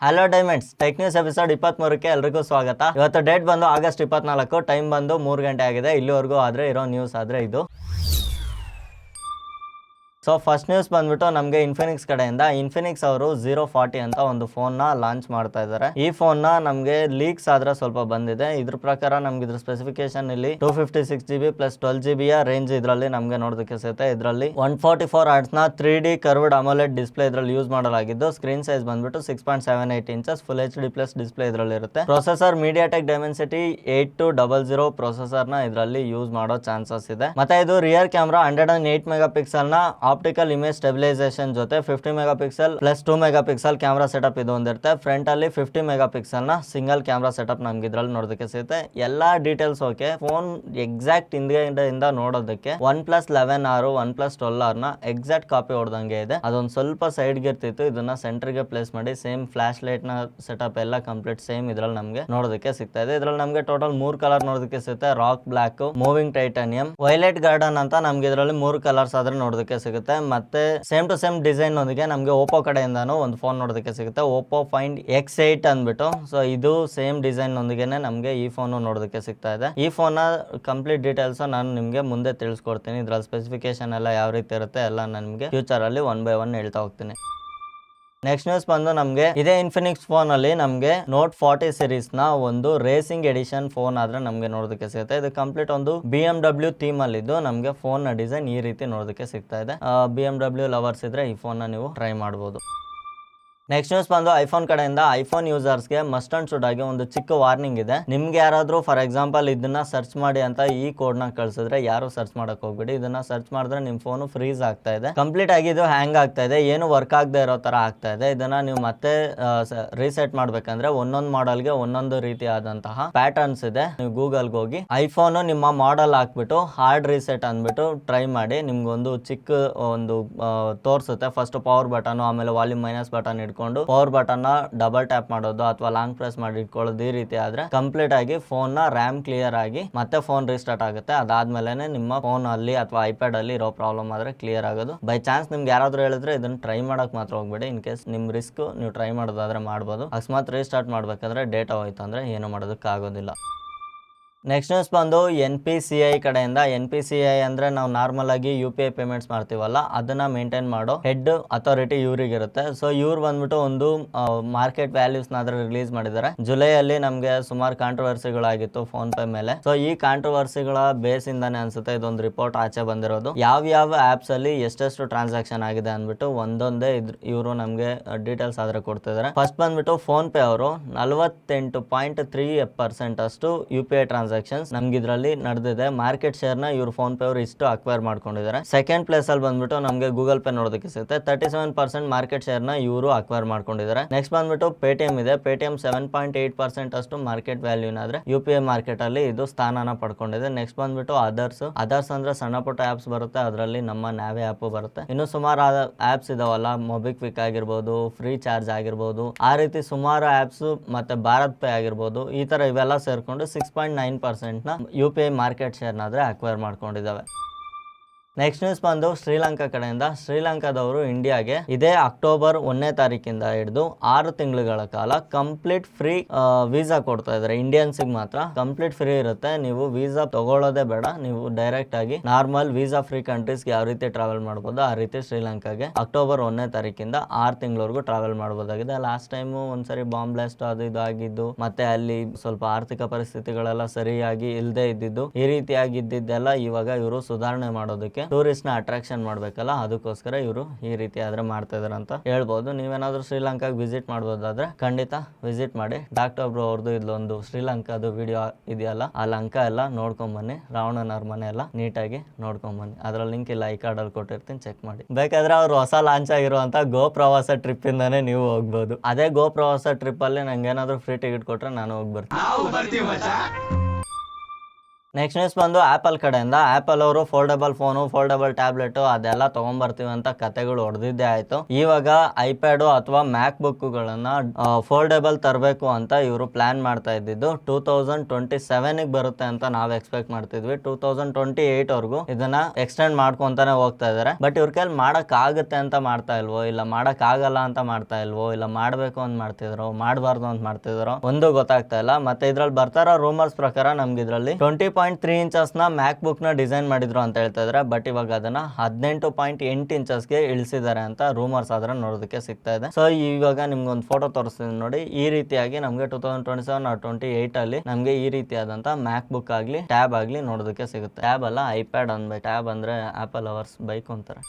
Hello diamonds tech news episode 23ಕ್ಕೆ ಎಲ್ರಿಗೂ ಸ್ವಾಗತ. ಇವತ್ತು ಡೇಟ್ ಬಂದು ಆಗಸ್ಟ್ 24, ಟೈಮ್ ಬಂದು 3 ಗಂಟೆ ಆಗಿದೆ. ಇಲ್ಲಿವರೆಗೂ ಆದ್ರೆ ಇರೋ ನ್ಯೂಸ್ ಆದ್ರೆ ಇದು. ಸೊ ಫಸ್ಟ್ ನ್ಯೂಸ್ ಬಂದ್ಬಿಟ್ಟು ನಮಗೆ ಇನ್ಫಿನಿಕ್ಸ್ ಕಡೆಯಿಂದ ಇನ್ಫಿನಿಕ್ಸ್ ಅವರು 040 ಅಂತ ಒಂದು ಫೋನ್ ನ ಲಾಂಚ್ ಮಾಡ್ತಾ ಇದ್ದಾರೆ. ಈ ಫೋನ್ ನ ನಮಗೆ ಲೀಕ್ಸ್ ಆದ್ರೆ ಸ್ವಲ್ಪ ಬಂದಿದೆ. ಇದ್ರ ಪ್ರಕಾರ ನಮ್ಗೆ ಇದ್ರ ಸ್ಪೆಸಿಫಿಕೇಶನ್ ಇಲ್ಲಿ 256GB ಪ್ಲಸ್ 12GB ರೇಂಜ್ ಇದ್ರಲ್ಲಿ ನಮ್ಗೆ ನೋಡೋದಕ್ಕೆ ಸಿಗುತ್ತೆ. ಇದರಲ್ಲಿ 144 Hz ನ 3D ಕರ್ವ್ಡ್ ಅಮೋಲೆಡ್ ಡಿಸ್ಪ್ಲೇ ಇದ್ರಲ್ಲಿ ಯೂಸ್ ಮಾಡಲಾಗಿದ್ದು, ಸ್ಕ್ರೀನ್ ಸೈಜ್ ಬಂದ್ಬಿಟ್ಟು 6.78 inches full HD plus display ಇದ್ರಲ್ಲಿ ಇರುತ್ತೆ. ಪ್ರೊಸೆಸರ್ ಮೀಡಿಯಾಟೆಕ್ ಡೈಮೆನ್ಸಿಟಿ 8200 ಪ್ರೊಸೆಸರ್ ನ ಇದರಲ್ಲಿ ಯೂಸ್ ಮಾಡೋ ಚಾನ್ಸಸ್ ಇದೆ. ಮತ್ತೆ ಇದು ರಿಯರ್ ಕ್ಯಾಮ್ರಾ 108 ಮೆಗಾ ಪಿಕ್ಸೆಲ್ ನ ಆಪ್ಟಿಕಲ್ ಇಮೇಜ್ ಸ್ಟೆಬಿಲೈಸೇಷನ್ ಜೊತೆ 50 mega pixel plus 2 mega pixel camera setup ಇದು ಹೊಂದಿರುತ್ತೆ. ಫ್ರಂಟ್ ಅಲ್ಲಿ 50 ಮೆಗಾ ಪಿಕ್ಸೆಲ್ ನ ಸಿಂಗಲ್ ಕ್ಯಾಮ್ರಾ ಸೆಟಪ್ ನಮ್ಗೆ ಇದ್ರಲ್ಲಿ ನೋಡೋದಕ್ಕೆ ಸಿಗುತ್ತೆ. ಎಲ್ಲಾ ಡೀಟೇಲ್ಸ್ ಓಕೆ. ಫೋನ್ ಎಕ್ಸಾಕ್ಟ್ ಹಿಂದ್ಗಡೆಯಿಂದ ನೋಡೋದಕ್ಕೆ OnePlus 11R OnePlus 12R ನ ಎಕ್ಸಾಕ್ಟ್ ಕಾಪಿ ಹೊಡೆದಂಗೆ ಇದೆ. ಅದೊಂದು ಸ್ವಲ್ಪ ಸೈಡ್ ಗಿರ್ತಿತ್ತು, ಇದನ್ನ ಸೆಂಟರ್ ಗೆ ಪ್ಲೇಸ್ ಮಾಡಿ ಸೇಮ್ ಫ್ಲಾಶ್ ಲೈಟ್ ನ ಸೆಟಪ್ ಎಲ್ಲ ಕಂಪ್ಲೀಟ್ ಸೇಮ್ ಇದ್ರಲ್ಲಿ ನಮ್ಗೆ ನೋಡೋದಕ್ಕೆ ಸಿಗ್ತಾ ಇದೆ. ಇದ್ರಲ್ಲಿ ನಮ್ಗೆ ಟೋಟಲ್ 3 ಕಲರ್ ನೋಡೋದಕ್ಕೆ ಸಿಗುತ್ತೆ. Rock black, moving titanium, violet garden ಅಂತ ನಮ್ಗೆ ಇದರಲ್ಲಿ 3 ಕಲರ್ಸ್ ಆದ್ರೆ ನೋಡೋದಕ್ಕೆ ಸಿಗುತ್ತೆ. ಮತ್ತೆ ಸೇಮ್ ಟು ಸೇಮ್ ಡಿಸೈನ್ ಒಂದಿಗೆ ನಮ್ಗೆ ಓಪೋ ಕಡೆಯಿಂದಾನು ಒಂದು ಫೋನ್ ನೋಡೋದಕ್ಕೆ ಸಿಗುತ್ತೆ. ಓಪೋ ಫೈಂಡ್ X8 ಅಂದ್ಬಿಟ್ಟು. ಸೊ ಇದು ಸೇಮ್ ಡಿಸೈನ್ ಒಂದಿಗೆನೆ ನಮ್ಗೆ ಈ ಫೋನ್ ನೋಡೋದಕ್ಕೆ ಸಿಗ್ತಾ ಇದೆ. ಈ ಫೋನ್ ನ ಕಂಪ್ಲೀಟ್ ಡೀಟೇಲ್ಸ್ ನಾನು ನಿಮ್ಗೆ ಮುಂದೆ ತಿಳಿಸ್ಕೊಡ್ತೀನಿ. ಇದ್ರಲ್ಲಿ ಸ್ಪೆಸಿಫಿಕೇಶನ್ ಎಲ್ಲ ಯಾವ ರೀತಿ ಇರುತ್ತೆ ಎಲ್ಲ ನಾನು ನಿಮ್ಗೆ ಫ್ಯೂಚರ್ ಅಲ್ಲಿ 1 by 1 ಹೇಳ್ತಾ ಹೋಗ್ತೀನಿ. ನೆಕ್ಸ್ಟ್ ನ್ಯೂಸ್ ಬಂದು ನಮಗೆ ಇದೇ ಇನ್ಫಿನಿಕ್ಸ್ ಫೋನ್ ಅಲ್ಲಿ ನಮಗೆ ನೋಟ್ 40 ಸೀರೀಸ್ ನ ಒಂದು ರೇಸಿಂಗ್ ಎಡಿಷನ್ ಫೋನ್ ಆದ್ರೆ ನಮಗೆ ನೋಡೋದಕ್ಕೆ ಸಿಗುತ್ತೆ. ಇದು ಕಂಪ್ಲೀಟ್ ಒಂದು BMW ಥೀಮ್ ಅಲ್ಲಿ ಇದ್ದು ನಮಗೆ ಫೋನ್ ನ ಡಿಸೈನ್ ಈ ರೀತಿ ನೋಡೋದಕ್ಕೆ ಸಿಗ್ತಾ ಇದೆ. BMW ಲವರ್ಸ್ ಇದ್ರೆ ಈ ಫೋನ್ ನ ನೀವು ಟ್ರೈ ಮಾಡಬಹುದು. ನೆಕ್ಸ್ಟ್ ನ್ಯೂಸ್ ಬಂದು ಐಫೋನ್ ಕಡೆಯಿಂದ ಐಫೋನ್ ಯೂಸರ್ಸ್ಗೆ ಮಸ್ಟ್ ಅಂಡ್ ಶುಡ್ ಆಗಿ ಒಂದು ಚಿಕ್ಕ ವಾರ್ನಿಂಗ್ ಇದೆ. ನಿಮ್ಗೆ ಯಾರಾದ್ರೂ ಫಾರ್ ಎಕ್ಸಾಂಪಲ್ ಇದನ್ನ ಸರ್ಚ್ ಮಾಡಿ ಅಂತ ಈ ಕೋಡ್ ನ ಕಳ್ಸಿದ್ರೆ ಯಾರು ಸರ್ಚ್ ಮಾಡಕ್ ಹೋಗ್ಬೇಡಿ. ಇದನ್ನ ಸರ್ಚ್ ಮಾಡಿದ್ರೆ ನಿಮ್ ಫೋನ್ ಫ್ರೀಸ್ ಆಗ್ತಾ ಇದೆ, ಕಂಪ್ಲೀಟ್ ಆಗಿ ಇದು ಹ್ಯಾಂಗ್ ಆಗ್ತಾ ಇದೆ, ಏನು ವರ್ಕ್ ಆಗದೆ ಇರೋ ತರ ಆಗ್ತಾ ಇದೆ. ಇದನ್ನ ನೀವು ಮತ್ತೆ ರೀಸೆಟ್ ಮಾಡ್ಬೇಕಂದ್ರೆ ಒಂದೊಂದು ಮಾಡೆಲ್ಗೆ ಒಂದೊಂದು ರೀತಿಯಾದಂತಹ ಪ್ಯಾಟರ್ನ್ಸ್ ಇದೆ. ನೀವು ಗೂಗಲ್ಗೆ ಹೋಗಿ ಐಫೋನ್ ನಿಮ್ಮ ಮಾಡೆಲ್ ಹಾಕ್ಬಿಟ್ಟು ಹಾರ್ಡ್ ರೀಸೆಟ್ ಅಂದ್ಬಿಟ್ಟು ಟ್ರೈ ಮಾಡಿ. ನಿಮ್ಗೊಂದು ಚಿಕ್ಕ ಒಂದು ತೋರಿಸುತ್ತೆ. ಫಸ್ಟ್ ಪವರ್ ಬಟನ್, ಆಮೇಲೆ ವಾಲ್ಯೂಮ್ ಮೈನಸ್ ಬಟನ್ ಇಟ್ಕೊಂಡು ಪವರ್ ಬಟನ್ ನ ಡಬಲ್ ಟ್ಯಾಪ್ ಮಾಡೋದು ಅಥವಾ ಲಾಂಗ್ ಪ್ರೆಸ್ ಮಾಡಿ ಇಟ್ಕೊಳ್ಳೋದು. ಈ ರೀತಿ ಆದ್ರೆ ಕಂಪ್ಲೀಟ್ ಆಗಿ ಫೋನ್ ನ ರ್ಯಾಮ್ ಕ್ಲಿಯರ್ ಆಗಿ ಮತ್ತೆ ಫೋನ್ ರೀಸ್ಟಾರ್ಟ್ ಆಗುತ್ತೆ. ಅದಾದ್ಮೇಲೆ ನಿಮ್ಮ ಫೋನ್ ಅಲ್ಲಿ ಅಥವಾ ಐಪ್ಯಾಡ್ ಅಲ್ಲಿ ಇರೋ ಪ್ರಾಬ್ಲಮ್ ಆದ್ರೆ ಕ್ಲಿಯರ್ ಆಗೋದು. ಬೈ ಚಾನ್ಸ್ ನಿಮ್ಗೆ ಯಾರಾದ್ರೂ ಹೇಳಿದ್ರೆ ಇದನ್ನ ಟ್ರೈ ಮಾಡಕ್ ಮಾತ್ರ ಹೋಗ್ಬೇಡಿ. ಇನ್ ಕೇಸ್ ನಿಮ್ ರಿಸ್ಕ್ ನೀವು ಟ್ರೈ ಮಾಡೋದಾದ್ರೆ ಮಾಡ್ಬೋದು. ಅಕಸ್ಮಾತ್ ರೀಸ್ಟಾರ್ಟ್ ಮಾಡ್ಬೇಕಾದ್ರೆ ಡೇಟಾ ಹೋಯ್ತು ಅಂದ್ರೆ ಏನು ಮಾಡೋದಕ್ಕೆ ಆಗೋದಿಲ್ಲ. ನೆಕ್ಸ್ಟ್ ನ್ಯೂಸ್ ಬಂದು NPCI ಕಡೆಯಿಂದ. NPCI ಅಂದ್ರೆ ನಾವು ನಾರ್ಮಲ್ ಆಗಿ UPI ಪೇಮೆಂಟ್ಸ್ ಮಾಡ್ತೀವಲ್ಲ, ಅದನ್ನ ಮೇಂಟೈನ್ ಮಾಡೋ ಹೆಡ್ ಅಥಾರಿಟಿ ಇವ್ರಿಗಿರುತ್ತೆ. ಸೊ ಇವ್ರು ಬಂದ್ಬಿಟ್ಟು ಒಂದು ಮಾರ್ಕೆಟ್ ವ್ಯಾಲ್ಯೂಸ್ ನಾದ್ರೆ ರಿಲೀಸ್ ಮಾಡಿದ್ದಾರೆ. ಜುಲೈಯಲ್ಲಿ ನಮ್ಗೆ ಸುಮಾರು ಕಾಂಟ್ರವರ್ಸಿಗಳಾಗಿತ್ತು ಫೋನ್ ಪೇ ಮೇಲೆ. ಸೊ ಈ ಕಾಂಟ್ರವರ್ಸಿಗಳ ಬೇಸ್ ಇಂದಾನೆ ಅನ್ಸುತ್ತೆ ಇದೊಂದು ರಿಪೋರ್ಟ್ ಆಚೆ ಬಂದಿರೋದು. ಯಾವ ಆಪ್ಸ್ ಅಲ್ಲಿ ಎಷ್ಟೆಷ್ಟು ಟ್ರಾನ್ಸಾಕ್ಷನ್ ಆಗಿದೆ ಅಂದ್ಬಿಟ್ಟು ಒಂದೊಂದೇ ಇವರು ನಮ್ಗೆ ಡೀಟೇಲ್ಸ್ ಆದ್ರೆ ಕೊಡ್ತಿದ್ದಾರೆ. ಫಸ್ಟ್ ಬಂದ್ಬಿಟ್ಟು ಫೋನ್ ಪೇ ಅವರು 48.3% ಅಷ್ಟು UPI ಟ್ರಾನ್ಸಾಕ್ಷನ್ಸ್ ನಮ್ಗೆ ಇದ್ರಲ್ಲಿ ನಡೆದಿದೆ. ಮಾರ್ಕೆಟ್ ಶೇರ್ ನ ಇವ್ರು ಫೋನ್ ಪೇ ಅವರು ಇಷ್ಟು ಅಕ್ವೈರ್ ಮಾಡ್ಕೊಂಡಿದ್ದಾರೆ. ಸೆಕೆಂಡ್ ಪ್ಲೇಸ್ ಅಲ್ಲಿ ಬಂದ್ಬಿಟ್ಟು ನಮ್ಗೆ ಗೂಗಲ್ ಪೇ ನೋಡೋದಕ್ಕೆ ಸಿಗುತ್ತೆ. 37% ಮಾರ್ಕೆಟ್ ಶೇರ್ ನ ಇವರು ಅಕ್ವೈರ್ ಮಾಡ್ಕೊಂಡಿದ್ದಾರೆ. ನೆಕ್ಸ್ಟ್ ಬಂದ್ಬಿಟ್ಟು ಪೇಟಿಎಂ ಇದೆ. ಪೇಟಿಎಂ 7.8% ಅಷ್ಟು ಮಾರ್ಕೆಟ್ ವ್ಯಾಲ್ಯೂನ ಆದ್ರೆ UPI ಮಾರ್ಕೆಟ್ ಅಲ್ಲಿ ಇದು ಸ್ಥಾನನ ಪಡ್ಕೊಂಡಿದೆ. ನೆಕ್ಸ್ಟ್ ಬಂದ್ಬಿಟ್ಟು ಅದರ್ಸ್ ಅಂದ್ರೆ ಸಣ್ಣ ಪುಟ್ಟ ಆಪ್ಸ್ ಬರುತ್ತೆ. ಅದರಲ್ಲಿ ನಮ್ಮ ನಾವೇ ಆಪ್ ಬರುತ್ತೆ. ಇನ್ನು ಸುಮಾರು ಆಪ್ಸ್ ಇದಾವಲ್ಲ, ಮೊಬಿಕ್ವಿಕ್ ಆಗಿರ್ಬೋದು, ಫ್ರೀ ಚಾರ್ಜ್ ಆಗಿರ್ಬೋದು, ಆ ರೀತಿ ಸುಮಾರು ಆಪ್ಸ್, ಮತ್ತೆ ಭಾರತ್ ಪೇ ಆಗಿರ್ಬೋದು, ಈ ತರ ಇವೆಲ್ಲ ಸೇರ್ಕೊಂಡು 6.9% ನ UPI ಮಾರ್ಕೆಟ್ ಶೇರ್ ನಾದ್ರೆ ಅಕ್ವೈರ್ ಮಾಡ್ಕೊಂಡಿದ್ದಾವೆ. ನೆಕ್ಸ್ಟ್ ನ್ಯೂಸ್ ಬಂದು ಶ್ರೀಲಂಕಾ ಕಡೆಯಿಂದ. ಶ್ರೀಲಂಕಾದವರು ಇಂಡಿಯಾಗೆ ಇದೇ ಅಕ್ಟೋಬರ್ 1ನೇ ತಾರೀಕಿಂದ ಹಿಡಿದು 6 ತಿಂಗಳುಗಳ ಕಾಲ ಕಂಪ್ಲೀಟ್ ಫ್ರೀ ವೀಸಾ ಕೊಡ್ತಾ ಇದ್ದಾರೆ. ಇಂಡಿಯನ್ಸ್ಗೆ ಮಾತ್ರ ಕಂಪ್ಲೀಟ್ ಫ್ರೀ ಇರುತ್ತೆ. ನೀವು ವೀಸಾ ತಗೊಳ್ಳೋದೇ ಬೇಡ. ನೀವು ಡೈರೆಕ್ಟ್ ಆಗಿ ನಾರ್ಮಲ್ ವೀಸಾ ಫ್ರೀ ಕಂಟ್ರೀಸ್ಗೆ ಯಾವ ರೀತಿ ಟ್ರಾವೆಲ್ ಮಾಡ್ಬೋದು ಆ ರೀತಿ ಶ್ರೀಲಂಕಾಗೆ ಅಕ್ಟೋಬರ್ 1ನೇ ತಾರೀಕಿಂದ 6 ತಿಂಗಳವರೆಗೂ ಟ್ರಾವೆಲ್ ಮಾಡಬಹುದಾಗಿದೆ. ಲಾಸ್ಟ್ ಟೈಮು ಒಂದ್ಸರಿ ಬಾಂಬ್ ಬ್ಲಾಸ್ಟ್ ಅದು ಇದು ಆಗಿದ್ದು, ಮತ್ತೆ ಅಲ್ಲಿ ಸ್ವಲ್ಪ ಆರ್ಥಿಕ ಪರಿಸ್ಥಿತಿಗಳೆಲ್ಲ ಸರಿಯಾಗಿ ಇಲ್ಲದೆ ಇದ್ದಿದ್ದು, ಈ ರೀತಿಯಾಗಿ ಇದ್ದಿದ್ದೆಲ್ಲ ಇವಾಗ ಇವರು ಸುಧಾರಣೆ ಮಾಡೋದಕ್ಕೆ, ಟೂರಿಸ್ಟ್ ನ ಅಟ್ರಾಕ್ಷನ್ ಮಾಡ್ಬೇಕಲ್ಲ, ಅದಕ್ಕೋಸ್ಕರ ಇವರು ಈ ರೀತಿ ಆದ್ರೆ ಮಾಡ್ತಾ ಇದಾರೆ ಅಂತ ಹೇಳ್ಬೋದು. ನೀವೇನಾದ್ರೂ ಶ್ರೀಲಂಕಾಗೆ ವಿಸಿಟ್ ಮಾಡ್ಬೋದಾದ್ರೆ ಖಂಡಿತ ವಿಸಿಟ್ ಮಾಡಿ. ಡಾಕ್ಟರ್ ಬ್ರೋ ಅವ್ರದ್ದು ಇಲ್ಲೊಂದು ಶ್ರೀಲಂಕಾದು ವಿಡಿಯೋ ಇದೆಯಲ್ಲ, ಆ ಲಂಕಾ ಎಲ್ಲ ನೋಡ್ಕೊಂಡ್ ಬನ್ನಿ. ರಾವಣನ ಅರಮನೆ ಎಲ್ಲ ನೀಟಾಗಿ ನೋಡ್ಕೊಂಡ್ ಬನ್ನಿ. ಅದ್ರ ಲಿಂಕ್ ಇಲ್ಲ ಐ ಕಾರ್ಡ್ ಅಲ್ಲಿ ಕೊಟ್ಟಿರ್ತೀನಿ, ಚೆಕ್ ಮಾಡಿ. ಬೇಕಾದ್ರೆ ಅವ್ರು ಹೊಸ ಲಾಂಚ್ ಆಗಿರುವಂತ ಗೋ ಪ್ರವಾಸ ಟ್ರಿಪ್ ಇಂದಾನೆ ನೀವು ಹೋಗ್ಬೋದು. ಅದೇ ಗೋ ಪ್ರವಾಸ ಟ್ರಿಪ್ ಅಲ್ಲಿ ನಂಗೆ ಏನಾದ್ರು ಫ್ರೀ ಟಿಕೆಟ್ ಕೊಟ್ರೆ ನಾನು ಹೋಗಿ ಬರ್ತೀನಿ. ನೆಕ್ಸ್ಟ್ ನ್ಯೂಸ್ ಬಂದು ಆಪಲ್ ಕಡೆಯಿಂದ. ಆಪಲ್ ಅವರು ಫೋಲ್ಡಬಲ್ ಫೋನು, ಫೋಲ್ಡಬಲ್ ಟ್ಯಾಬ್ಲೆಟ್ ಅದೆಲ್ಲ ತಗೊಂಡ್ಬರ್ತೀವಿ ಅಂತ ಕತೆಗಳು ಹೊಡೆದಿದ್ದೇ ಆಯ್ತು. ಇವಾಗ ಐಪ್ಯಾಡ್ ಅಥವಾ ಮ್ಯಾಕ್ ಬುಕ್ ಗಳನ್ನ ಫೋಲ್ಡಬಲ್ ತರಬೇಕು ಅಂತ ಇವರು ಪ್ಲಾನ್ ಮಾಡ್ತಾ ಇದ್ದಿದ್ದು 2027 ಬರುತ್ತೆ ಅಂತ ನಾವು ಎಕ್ಸ್ಪೆಕ್ಟ್ ಮಾಡ್ತಿದ್ವಿ. 2028 ವರ್ಗೂ ಇದನ್ನ ಎಕ್ಸ್ಟೆಂಡ್ ಮಾಡ್ಕೊಂತಾನೆ ಹೋಗ್ತಾ ಇದಾರೆ. ಬಟ್ ಇವ್ರ ಕೈಲಿ ಮಾಡಕ್ ಆಗುತ್ತೆ ಅಂತ ಮಾಡ್ತಾ ಇಲ್ವೋ, ಇಲ್ಲ ಮಾಡಕ್ ಆಗಲ್ಲ ಅಂತ ಮಾಡ್ತಾ ಇಲ್ವೋ, ಇಲ್ಲ ಮಾಡ್ಬೇಕು ಅಂತ ಮಾಡ್ತಿದ್ರು, ಮಾಡಬಾರ್ದು ಅಂತ ಮಾಡ್ತಿದ್ರು, ಒಂದು ಗೊತ್ತಾಗ್ತಾ ಇಲ್ಲ. ಮತ್ತೆ ಇದ್ರಲ್ಲಿ ಬರ್ತಾರ ರೂಮರ್ಸ್ ಪ್ರಕಾರ ನಮ್ಗೆ ಇದ್ರಲ್ಲಿ 20.3 ಇಂಚಸ್ ನ ಮ್ಯಾಕ್ ಬುಕ್ ನ ಡಿಸೈನ್ ಮಾಡಿದ್ರು ಅಂತ ಹೇಳ್ತಾ ಇದ್ರೆ. ಬಟ್ ಇವಾಗ ಅದನ್ನ 18.8 ಇಂಚಸ್ಗೆ ಇಳಿಸಿದ್ದಾರೆ ಅಂತ ರೂಮರ್ಸ್ ಆದ್ರೆ ನೋಡೋದಕ್ಕೆ ಸಿಗ್ತಾ ಇದೆ. ಸೊ ಇವಾಗ ನಿಮ್ಗೆ ಒಂದು ಫೋಟೋ ತೋರಿಸ್ತೀನಿ ನೋಡಿ. ಈ ರೀತಿಯಾಗಿ ನಮ್ಗೆ 2027 or 28 ಅಲ್ಲಿ ನಮ್ಗೆ ಈ ರೀತಿಯಾದಂತ ಮ್ಯಾಕ್ ಬುಕ್ ಆಗ್ಲಿ ಟ್ಯಾಬ್ ಆಗ್ಲಿ ನೋಡೋದಕ್ಕೆ ಸಿಗುತ್ತೆ. ಟ್ಯಾಬ್ ಅಲ್ಲ, ಐಪ್ಯಾಡ್ ಅನ್ಬೇಕು. ಟ್ಯಾಬ್ ಅಂದ್ರೆ ಆಪಲ್ ಅವರ್ಸ್ ಬೈಕ್ ಅಂತಾರೆ.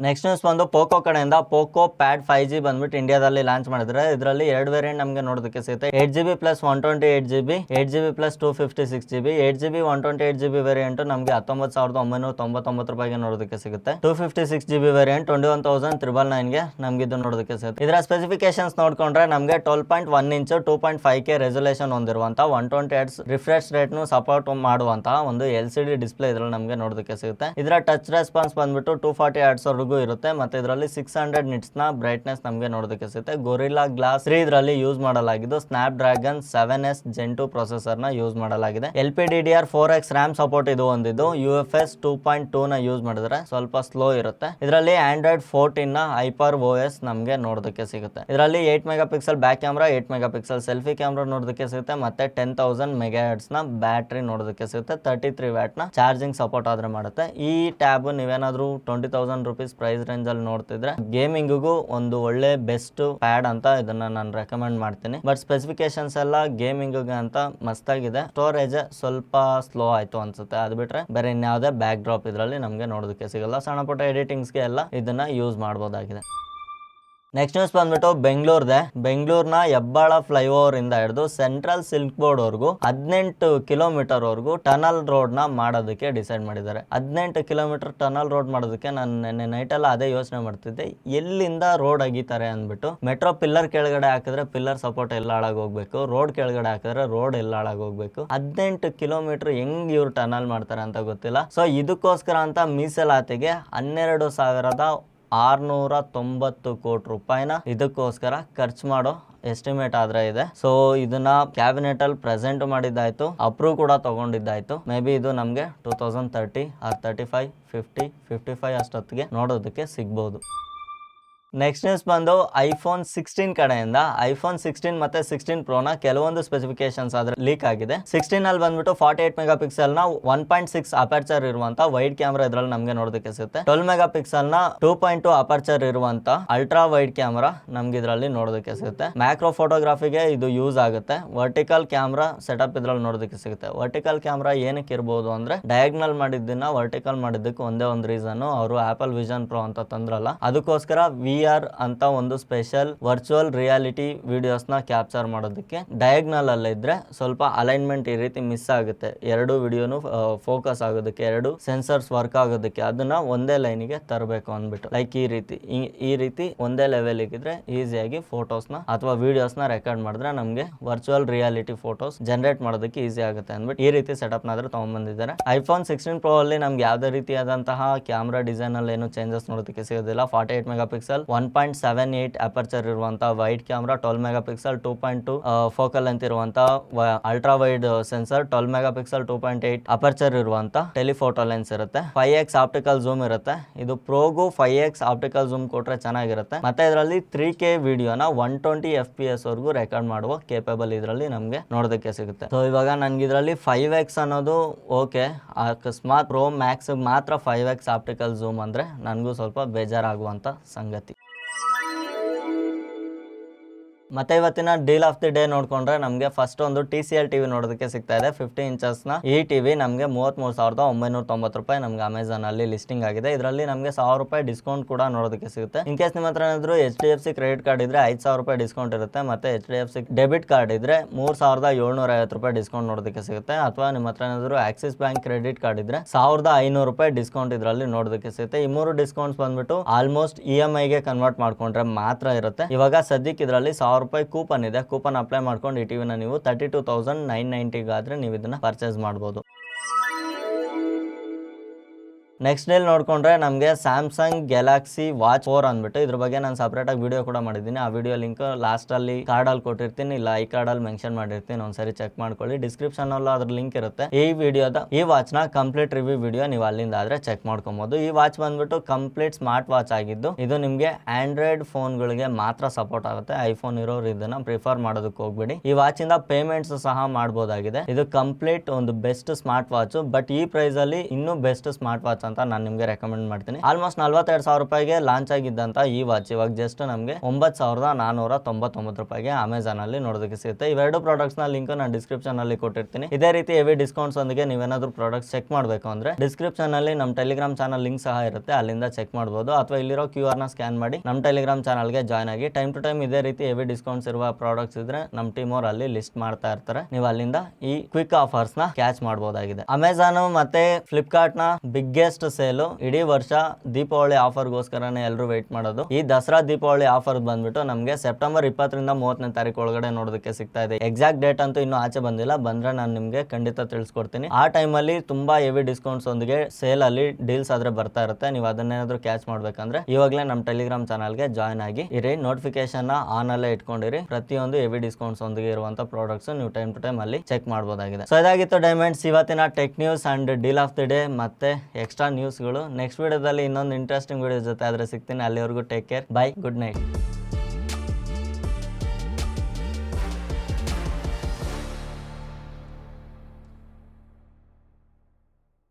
ನೆಕ್ಸ್ಟ್ ನ್ಯೂಸ್ ಬಂದು ಪೋಕೋ ಕಡೆಯಿಂದ. ಪೋಕೋ ಪ್ಯಾಡ್ 5G ಬಂದ್ಬಿಟ್ಟು ಇಂಡಿಯಾದಲ್ಲಿ ಲಾಂಚ್ ಮಾಡಿದ್ರೆ. ಇದರಲ್ಲಿ 2 ವೇರಿಯಂಟ್ ನಮಗೆ ನೋಡೋದಕ್ಕೆ ಸಿಗುತ್ತೆ. 8GB plus 128GB, 8GB plus 256GB. 8GB 128GB variant ನಮಗೆ 19,999 ರೂಪಾಯಿಗೆ ನೋಡೋದಕ್ಕೆ ಸಿಗುತ್ತೆ. 256GB ವೇರಿಯಂಟ್ 21,999ಗೆ ನಮ್ಗೆ ಇದು ನೋಡೋದಕ್ಕೆ ಸಿಗುತ್ತೆ. ಇದರ ಸ್ಪೆಸಿಫಿಕೇಶನ್ಸ್ ನೋಡ್ಕೊಂಡ್ರೆ ನಮಗೆ 12.1 ಇಂಚ್ 2.5K ರೆಸೊಲ್ಯೂಷನ್ ಹೊಂದಿರುವಂತ 120 Hz ರಿಫ್ರೆಶ್ ರೇಟ್ ನು ಸಪೋರ್ಟ್ ಮಾಡುವಂತಹ ಒಂದು LCD ಡಿಸ್ಪ್ಲೇ ಇದ್ರಲ್ಲಿ ನಮಗೆ ನೋಡೋದಕ್ಕೆ ಸಿಗುತ್ತೆ. ಇದರ ಟಚ್ ರೆಸ್ಪಾನ್ಸ್ ಬಂದ್ಬಿಟ್ಟು 240 Hz ಇರುತ್ತೆ. ಮತ್ತೆ ಇದರಲ್ಲಿ 600 ನಿಟ್ಸ್ ನ ಬ್ರೈಟ್ನೆಸ್ ನಮಗೆ ನೋಡೋದಕ್ಕೆ ಸಿಗುತ್ತೆ. ಗೊರಿಲ್ಲಾ ಗ್ಲಾಸ್ 3 ಇದರಲ್ಲಿ ಯೂಸ್ ಮಾಡಲಾಗಿದ್ದು snap dragon 7S Gen 2 processor ನ ಯೂಸ್ ಮಾಡಲಾಗಿದೆ. LPDDR4X RAM ಸಪೋರ್ಟ್ ಇದು ಹೊಂದಿದ್ದು. UFS 2.2 ನ ಯೂಸ್ ಮಾಡಿದ್ರೆ ಸ್ವಲ್ಪ ಸ್ಲೋ ಇರುತ್ತೆ. ಇದರಲ್ಲಿ Android 14 ನ ಹೈಪರ್ OS ನಮಗೆ ನೋಡೋದಕ್ಕೆ ಸಿಗುತ್ತೆ. ಇದರಲ್ಲಿ 8 mega pixel back camera, 8 mega pixel selfie camera ನೋಡೋದಕ್ಕೆ ಸಿಗುತ್ತೆ. ಮತ್ತೆ 10,000 ಮೆಗಾಹರ್ಟ್ಜ್ ನ ಬ್ಯಾಟರಿ ನೋಡೋದಕ್ಕೆ ಸಿಗುತ್ತೆ. 33 ವ್ಯಾಟ್ ನ ಚಾರ್ಜಿಂಗ್ ಸಪೋರ್ಟ್ ಆದ್ರೆ ಮಾಡುತ್ತೆ. ಈ ಟ್ಯಾಬ್ ನೀವೇನಾದ್ರೂ 20,000 ರೂಪೀಸ್ ಪ್ರೈಸ್ ರೇಂಜ್ ಅಲ್ಲಿ ನೋಡ್ತಿದ್ರೆ ಗೇಮಿಂಗ್ಗೂ ಒಂದು ಒಳ್ಳೆ ಬೆಸ್ಟ್ ಪ್ಯಾಡ್ ಅಂತ ಇದನ್ನ ನಾನು ರೆಕಮೆಂಡ್ ಮಾಡ್ತೀನಿ. ಬಟ್ ಸ್ಪೆಸಿಫಿಕೇಶನ್ಸ್ ಎಲ್ಲ ಗೇಮಿಂಗ್ ಅಂತ ಮಸ್ತಾಗಿದೆ. ಸ್ಟೋರೇಜ್ ಸ್ವಲ್ಪ ಸ್ಲೋ ಆಯ್ತು ಅನ್ಸುತ್ತೆ. ಅದು ಬಿಟ್ರೆ ಬೇರೆ ಇನ್ಯಾವುದೇ ಬ್ಯಾಕ್ ಡ್ರಾಪ್ ಇದರಲ್ಲಿ ನಮಗೆ ನೋಡೋದಕ್ಕೆ ಸಿಗಲ್ಲ. ಸಣ್ಣ ಪುಟ್ಟ ಎಡಿಟಿಂಗ್ಸ್ಗೆ ಎಲ್ಲ ಇದನ್ನ ಯೂಸ್ ಮಾಡಬಹುದಾಗಿದೆ. ನೆಕ್ಸ್ಟ್ ನ್ಯೂಸ್ ಬಂದ್ಬಿಟ್ಟು ಬೆಂಗಳೂರಿನ ಹೆಬ್ಬಾಳ ಫ್ಲೈಓವರ್ ಇಂದ ಹಿಡಿದು ಸೆಂಟ್ರಲ್ ಸಿಲ್ಕ್ ಬೋರ್ಡ್ ವರೆಗೂ 18 ಕಿಲೋಮೀಟರ್ ವರೆಗೂ ಟನಲ್ ರೋಡ್ ನ ಮಾಡೋದಕ್ಕೆ ಡಿಸೈಡ್ ಮಾಡಿದ್ದಾರೆ. 18 ಕಿಲೋಮೀಟರ್ ಟನಲ್ ರೋಡ್ ಮಾಡೋದಕ್ಕೆ ನಾನು ನಿನ್ನೆ ನೈಟ್ ಎಲ್ಲ ಅದೇ ಯೋಚನೆ ಮಾಡ್ತಿದ್ದೆ, ಎಲ್ಲಿಂದ ರೋಡ್ ಅಗಿತಾರೆ ಅಂದ್ಬಿಟ್ಟು. ಮೆಟ್ರೋ ಪಿಲ್ಲರ್ ಕೆಳಗಡೆ ಹಾಕಿದ್ರೆ ಪಿಲ್ಲರ್ ಸಪೋರ್ಟ್ ಎಲ್ಲ ಹಾಳಾಗಿ ಹೋಗ್ಬೇಕು, ರೋಡ್ ಕೆಳಗಡೆ ಹಾಕಿದ್ರೆ ರೋಡ್ ಎಲ್ಲ ಹಾಳಾಗಿ ಹೋಗ್ಬೇಕು. 18 ಕಿಲೋಮೀಟರ್ ಹೆಂಗ್ ಇವ್ರು ಟನಲ್ ಮಾಡ್ತಾರೆ ಅಂತ ಗೊತ್ತಿಲ್ಲ. ಸೊ ಇದಕ್ಕೋಸ್ಕರ ಅಂತ ಮೀಸಲಾತಿಗೆ 12,690 ಕೋಟಿ ರೂಪಾಯಿನ ಇದಕ್ಕೋಸ್ಕರ ಖರ್ಚು ಮಾಡೋ ಎಸ್ಟಿಮೇಟ್ ಆದ್ರೆ ಇದೆ. ಸೊ ಇದನ್ನ ಕ್ಯಾಬಿನೆಟ್ ಅಲ್ಲಿ ಪ್ರೆಸೆಂಟ್ ಮಾಡಿದ್ದಾಯ್ತು, ಅಪ್ರೂವ್ ಕೂಡ ತಗೊಂಡಿದ್ದಾಯ್ತು. ಮೇ ಬಿ ಇದು ನಮ್ಗೆ 2030 ಆರ್ 35, 50, 55 ಅಷ್ಟೊತ್ತಿಗೆ ನೋಡೋದಕ್ಕೆ ಸಿಗ್ಬೋದು. ನೆಕ್ಸ್ಟ್ ನ್ಯೂಸ್ ಬಂದು ಐಫೋನ್ 16 ಕಡೆಯಿಂದ. ಐಫೋನ್ 16 ಮತ್ತೆ 16 Pro ನ ಕೆಲವೊಂದು ಸ್ಪೆಸಿಫಿಕೇಶನ್ಸ್ ಆದ್ರೆ ಲೀಕ್ ಆಗಿದೆ. 16 ಅಲ್ಲಿ ಬಂದ್ಬಿಟ್ಟು 48 ಮೆಗಾ ಪಿಕ್ಸೆಲ್ ನ 1.6 ಅಪರ್ಚರ್ ಇರುವಂತ ವೈಡ್ ಕ್ಯಾಮ್ರಾ ಇದ್ರಲ್ಲಿ ನಮ್ಗೆ ನೋಡೋದಕ್ಕೆ ಸಿಗುತ್ತೆ. 12 ಮೆಗಾ ಪಿಕ್ಸೆಲ್ ನ 2.2 ಅಪರ್ಚರ್ ಇರುವಂತ ಅಲ್ಟ್ರಾ ವೈಡ್ ಕ್ಯಾಮ್ರಾ ನಮ್ಗೆ ಇದರಲ್ಲಿ ನೋಡೋದಕ್ಕೆ ಸಿಗುತ್ತೆ. ಮ್ಯಾಕ್ರೋ ಫೋಟೋಗ್ರಾಫಿಗೆ ಇದು ಯೂಸ್ ಆಗುತ್ತೆ. ವರ್ಟಿಕಲ್ ಕ್ಯಾಮ್ರಾ ಸೆಟಪ್ ಇದ್ರಲ್ಲಿ ನೋಡೋದಕ್ಕೆ ಸಿಗುತ್ತೆ. ವರ್ಟಿಕಲ್ ಕ್ಯಾಮ್ರಾ ಏನಕ್ಕೆ ಇರ್ಬೋದು ಅಂದ್ರೆ ಡಯಾಗ್ನಲ್ ಮಾಡಿದ್ದನ್ನ ವರ್ಟಿಕಲ್ ಮಾಡಿದ್ದಕ್ಕೆ ಒಂದೇ ಒಂದು ರೀಸನ್, ಅವರು ಆಪಲ್ ವಿಷನ್ ಪ್ರೋ ಅಂತ ತಂದ್ರಲ್ಲ, ಅದಕ್ಕೋಸ್ಕರ VR ಅಂತ ಒಂದು ಸ್ಪೆಷಲ್ ವರ್ಚುವಲ್ ರಿಯಾಲಿಟಿ ವಿಡಿಯೋಸ್ ನ ಕ್ಯಾಪ್ಚರ್ ಮಾಡೋದಕ್ಕೆ ಡಯಾಗ್ನಲ್ ಅಲ್ಲ ಇದ್ರೆ ಸ್ವಲ್ಪ ಅಲೈನ್ಮೆಂಟ್ ಈ ರೀತಿ ಮಿಸ್ ಆಗುತ್ತೆ. ಎರಡು ವಿಡಿಯೋನು ಫೋಕಸ್ ಆಗೋದಕ್ಕೆ, ಎರಡು ಸೆನ್ಸರ್ಸ್ ವರ್ಕ್ ಆಗೋದಕ್ಕೆ ಅದನ್ನ ಒಂದೇ ಲೈನಿಗೆ ತರಬೇಕು ಅಂದ್ಬಿಟ್ಟು. ಲೈಕ್ ಈ ರೀತಿ ಒಂದೇ ಲೆವೆಲ್ ಇದ್ರೆ ಈಸಿಯಾಗಿ ಫೋಟೋಸ್ ನ ಅಥವಾ ವಿಡಿಯೋಸ್ ನ ರೆಕಾರ್ಡ್ ಮಾಡಿದ್ರೆ ನಮ್ಗೆ ವರ್ಚುವಲ್ ರಿಯಾಲಿಟಿ ಫೋಟೋಸ್ ಜನರೇಟ್ ಮಾಡೋದಕ್ಕೆ ಈಸಿ ಆಗುತ್ತೆ ಅಂದ್ಬಿಟ್ಟು ಈ ರೀತಿ ಸೆಟಪ್ ನಾದ್ರೆ ತಗೊಂಡ್ಬಂದಿದ್ದಾರೆ. ಐಫೋನ್ 16 Pro ಅಲ್ಲಿ ನಮ್ಗೆ ಯಾವ್ದೇ ರೀತಿಯಾದಂತಹ ಕ್ಯಾಮ್ರಾ ಡಿಸೈನ್ ಅಲ್ಲಿ ಏನು ಚೇಂಜಸ್ ನೋಡೋದಕ್ಕೆ ಸಿಗೋದಿಲ್ಲ. 48 ಮೆಗಾ ಪಿಕ್ಸೆಲ್ 1.78 ಅಪರ್ಚರ್ ಇರುವಂತ wide camera, 12 mega pixel 2.2 focal ಅಂತ ಇರುವಂತ ultra wide sensor, 12 mega pixel 2.8 aperture ಇರುವಂತ ಟೆಲಿಫೋಟೋ ಲೆನ್ಸ್ ಇರುತ್ತೆ. 5x ಆಪ್ಟಿಕಲ್ ಝೂಮ್ ಇರುತ್ತೆ. ಇದು ಪ್ರೋಗೂ 5x ಆಪ್ಟಿಕಲ್ ಝೂಮ್ ಕೊಟ್ರೆ ಚೆನ್ನಾಗಿರುತ್ತೆ. ಮತ್ತೆ ಇದರಲ್ಲಿ 3K ವಿಡಿಯೋನ 120 FPS ವರೆಗೂ ರೆಕಾರ್ಡ್ ಮಾಡುವ ಕೇಪಬಲ್ ಇದರಲ್ಲಿ ನಮ್ಗೆ ನೋಡೋದಕ್ಕೆ ಸಿಗುತ್ತೆ. ಸೊ ಇವಾಗ ನನ್ಗೆ ಇದರಲ್ಲಿ 5x ಅನ್ನೋದು ಓಕೆ, ಅಕಸ್ಮಾತ್ ಪ್ರೋ ಮ್ಯಾಕ್ಸ್ ಮಾತ್ರ 5x ಆಪ್ಟಿಕಲ್ ಝೂಮ್ ಅಂದ್ರೆ ನನಗೂ ಸ್ವಲ್ಪ ಬೇಜಾರಾಗುವಂತ ಸಂಗತಿ. ಮತ್ತೆ ಇವತ್ತಿನ ಡೀಲ್ ಆಫ್ ದಿ ಡೇ ನೋಡ್ಕೊಂಡ್ರೆ ನಮಗೆ ಫಸ್ಟ್ ಒಂದು TCL ಟಿವಿ ನೋಡೋದಕ್ಕೆ ಸಿಗ್ತಾ ಇದೆ. 50 ಇಂಚಸ್ ನ ಈ ಟಿವಿ ನಮಗೆ 33,990 ರೂಪಾಯಿ ನಮ್ಗೆ ಅಮೆಝಾನ್ ಅಲ್ಲಿ ಲಿಸ್ಟಿಂಗ್ ಆಗಿದೆ. ಇದರಲ್ಲಿ ನಮಗೆ 1,000 ರೂಪಾಯಿ ಡಿಸ್ಕೌಂಟ್ ಕೂಡ ನೋಡೋದಕ್ಕೆ ಸಿಗುತ್ತೆ. ಇನ್ ಕೇಸ್ ನಿಮ್ಮ ಹತ್ರ ಏನಾದ್ರು HDFC ಕ್ರೆಡಿಟ್ ಕಾರ್ಡ್ ಇದ್ರೆ 5,000 ರೂಪಾಯಿ ಡಿಸ್ಕೌಂಟ್ ಇರುತ್ತೆ. ಮತ್ತೆ HDFC ಡೆಬಿಟ್ ಕಾರ್ಡ್ ಇದ್ರೆ 3,750 ರೂಪಾಯಿ ಡಿಸ್ಕೌಂಟ್ ನೋಡೋದಕ್ಕೆ ಸಿಗುತ್ತೆ. ಅಥವಾ ನಿಮ್ಮ ಹತ್ರ ಏನಾದ್ರು ಆಕ್ಸಿಸ್ ಬ್ಯಾಂಕ್ ಕ್ರೆಡಿಟ್ ಕಾರ್ಡ್ ಇದ್ರೆ 1,500 ರೂಪಾಯಿ ಡಿಸ್ಕೌಂಟ್ ಇದರಲ್ಲಿ ನೋಡೋದಕ್ಕೆ ಸಿಗುತ್ತೆ. ಈ ಮೂರು ಡಿಸ್ಕೌಂಟ್ಸ್ ಬಂದ್ಬಿಟ್ಟು ಆಲ್ಮೋಸ್ಟ್ EMI ಗೆ ಕನ್ವರ್ಟ್ ಮಾಡ್ಕೊಂಡ್ರೆ ಮಾತ್ರ ಇರುತ್ತೆ. ಇವಾಗ ಸದ್ಯಕ್ಕೆ ಇದರಲ್ಲಿ 1,000 ರೂಪಾಯಿ ಕೂಪನ್ ಇದೆ, ಕೂಪನ್ ಅಪ್ಲೈ ಮಾಡ್ಕೊಂಡು ಈ ಟಿವಿನ ನೀವು 32,990 ನೀವು ಇದನ್ನ ಪರ್ಚೇಸ್ ಮಾಡ್ಬೋದು. ನೆಕ್ಸ್ಟ್ ಡೇಲ್ ನೋಡ್ಕೊಂಡ್ರೆ ನಮಗೆ ಸ್ಯಾಮ್ಸಂಗ್ ಗ್ಯಾಲಕ್ಸಿ ವಾಚ್ 4 ಅಂದ್ಬಿಟ್ಟು ಇದ್ರ ಬಗ್ಗೆ ನಾನು ಸಪರೇಟ್ ಆಗಿ ವಿಡಿಯೋ ಕೂಡ ಮಾಡಿದ್ದೀನಿ. ಆ ವಿಡಿಯೋ ಲಿಂಕ್ ಲಾಸ್ಟ್ ಅಲ್ಲಿ ಕಾರ್ಡ್ ಅಲ್ಲಿ ಕೊಟ್ಟಿರ್ತೀನಿ, ಇಲ್ಲ ಈ ಕಾರ್ಡ್ ಅಲ್ಲಿ ಮೆನ್ಷನ್ ಮಾಡಿರ್ತೀನಿ, ಒಂದ್ಸರಿ ಚೆಕ್ ಮಾಡ್ಕೊಳ್ಳಿ. ಡಿಸ್ಕ್ರಿಪ್ಷನ್ ಅಲ್ಲೂ ಅದ್ರ ಲಿಂಕ್ ಇರುತ್ತೆ. ಈ ವಾಚ್ ನ ಕಂಪ್ಲೀಟ್ ರಿವ್ಯೂ ವಿಡಿಯೋ ನೀವು ಅಲ್ಲಿಂದ ಆದ್ರೆ ಚೆಕ್ ಮಾಡ್ಕೊಬಹುದು. ಈ ವಾಚ್ ಬಂದ್ಬಿಟ್ಟು ಕಂಪ್ಲೀಟ್ ಸ್ಮಾರ್ಟ್ ವಾಚ್ ಆಗಿದ್ದು ಇದು ನಿಮ್ಗೆ ಆಂಡ್ರಾಯ್ಡ್ ಫೋನ್ ಗಳಿಗೆ ಮಾತ್ರ ಸಪೋರ್ಟ್ ಆಗುತ್ತೆ. ಐಫೋನ್ ಇರೋರು ಇದನ್ನ ಪ್ರಿಫರ್ ಮಾಡೋದಕ್ಕೆ ಹೋಗ್ಬೇಡಿ. ಈ ವಾಚ್ ಇಂದ ಪೇಮೆಂಟ್ಸ್ ಸಹ ಮಾಡಬಹುದಾಗಿದೆ. ಇದು ಕಂಪ್ಲೀಟ್ ಒಂದು ಬೆಸ್ಟ್ ಸ್ಮಾರ್ಟ್ ವಾಚ್, ಬಟ್ ಈ ಪ್ರೈಸ್ ಅಲ್ಲಿ ಇನ್ನೂ ಬೆಸ್ಟ್ ಸ್ಮಾರ್ಟ್ ವಾಚ್ ಅಂತ ನಾನು ನಿಮ್ಗೆ ರೆಕಮೆಂಡ್ ಮಾಡ್ತೀನಿ. ಆಲ್ಮೋಸ್ಟ್ 42,000 ರೂಪಾಯಿಗೆ ಲಾಂಚ್ ಆಗಿದ್ದಂತ ಈ ವಾಚ್ ಇವಾಗ ಜಸ್ಟ್ ನಮಗೆ 9,499 ರೂಪಾಯಿಗೆ ಅಮೆಝಾನ್ ಅಲ್ಲಿ ನೋಡೋದಕ್ಕೆ ಸಿಗುತ್ತೆ. ಇವೆರಡು ಪ್ರಾಡಕ್ಟ್ಸ್ ನ ಲಿಂಕ್ ನಾನು ಡಿಸ್ಕ್ರಿಪ್ಷನ್ ಅಲ್ಲಿ ಕೊಟ್ಟಿರ್ತೀನಿ. ಇದೇ ರೀತಿ ಹೆವಿ ಡಿಸ್ಕೌಂಟ್ಸ್ ಒಂದಿಗೆ ನೀವೇನಾದ್ರೂ ಪ್ರಾಡಕ್ಟ್ಸ್ ಚೆಕ್ ಮಾಡಬೇಕು ಅಂದ್ರೆ ಡಿಸ್ಕ್ರಿಪ್ಷನ್ ಅಲ್ಲಿ ನಮ್ಮ ಟೆಲಿಗ್ರಾಮ್ ಚಾನಲ್ ಲಿಂಕ್ ಸಹ ಇರುತ್ತೆ, ಅಲ್ಲಿಂದ ಚೆಕ್ ಮಾಡಬಹುದು. ಅಥವಾ ಇಲ್ಲಿರೋ QR ನ ಸ್ಕ್ಯಾನ್ ಮಾಡಿ ನಮ್ಮ ಟೆಲಿಗ್ರಾಮ್ ಚಾನಲ್ಗೆ ಜಾಯ್ನ್ ಆಗಿ ಟೈಮ್ ಟು ಟೈಮ್ ಇದೇ ರೀತಿ ಹೆವಿ ಡಿಸ್ಕೌಂಟ್ಸ್ ಇರುವ ಪ್ರಾಡಕ್ಟ್ಸ್ ಇದ್ರೆ ನಮ್ಮ ಟೀಮ್ ಅವರು ಅಲ್ಲಿ ಲಿಸ್ಟ್ ಮಾಡ್ತಾ ಇರ್ತಾರೆ. ನೀವು ಅಲ್ಲಿಂದ ಈ ಕ್ವಿಕ್ ಆಫರ್ಸ್ ನ ಕ್ಯಾಚ್ ಮಾಡಬಹುದಾಗಿದೆ. ಅಮೆಝಾನ್ ಮತ್ತೆ ಫ್ಲಿಪ್ಕಾರ್ಟ್ ನ ಬಿಗ್ಗೆಸ್ಟ್ ಸೇಲ್ ಇಡೀ ವರ್ಷ ದೀಪಾವಳಿ ಆಫರ್ ಗೋಸ್ಕರನೇ ಎಲ್ಲರೂ ವೇಟ್ ಮಾಡೋದು. ಈ ದಸರಾ ದೀಪಾವಳಿ ಆಫರ್ ಬಂದ್ಬಿಟ್ಟು ನಮಗೆ ಸೆಪ್ಟೆಂಬರ್ 20ರಿಂದ 30ನೇ ತಾರೀಕು ಒಳಗಡೆ ನೋಡೋದಕ್ಕೆ ಸಿಗ್ತಾ ಇದೆ. ಎಕ್ಸಾಕ್ಟ್ ಡೇಟ್ ಅಂತೂ ಇನ್ನೂ ಆಚೆ ಬಂದಿಲ್ಲ, ಬಂದ್ರೆ ನಾನು ನಿಮ್ಗೆ ಖಂಡಿತ ತಿಳಿಸ್ಕೊಡ್ತೀನಿ. ಆ ಟೈಮಲ್ಲಿ ತುಂಬಾ ಹೆವಿ ಡಿಸ್ಕೌಂಟ್ಸ್ ಒಂದಿಗೆ ಸೇಲ್ ಅಲ್ಲಿ ಡೀಲ್ಸ್ ಆದ್ರೆ ಬರ್ತಾ ಇರುತ್ತೆ. ನೀವು ಅದನ್ನೇನಾದ್ರೂ ಕ್ಯಾಚ್ ಮಾಡ್ಬೇಕಂದ್ರೆ ಇವಾಗಲೇ ನಮ್ಮ ಟೆಲಿಗ್ರಾಮ್ ಚಾನಲ್ಗೆ ಜಾಯ್ನ್ ಆಗಿ ಇರಿ, ನೋಟಿಫಿಕೇಶನ್ ಆನ್ ಅಲ್ಲೇ ಇಟ್ಕೊಂಡಿರಿ. ಪ್ರತಿಯೊಂದು ಹೆವಿ ಡಿಸ್ಕೌಂಟ್ಸ್ ಒಂದಿಗೆ ಇರುವಂತ ಪ್ರಾಡಕ್ಟ್ಸ್ ನೀವು ಟೈಮ್ ಟು ಟೈಮ್ ಅಲ್ಲಿ ಚೆಕ್ ಮಾಡಬಹುದಾಗಿದೆ. ಸೊ ಇದಾಗಿತ್ತು ಡೈಮಂಡ್ಸ್ ಇವತ್ತಿನ tech news and deal of the day ಮತ್ತೆ ಎಕ್ಸ್ಟ್ರಾ ನ್ಯೂಸ್ಗಳು. ನೆಕ್ಸ್ಟ್ ವಿಡಿಯೋದಲ್ಲಿ ಇನ್ನೊಂದು ಇಂಟ್ರೆಸ್ಟಿಂಗ್ ವಿಡಿಯೋ ಜೊತೆ ಆದ್ರೆ ಸಿಗ್ತೀನಿ. ಅಲ್ಲಿವರೆಗೂ take care, by, good night.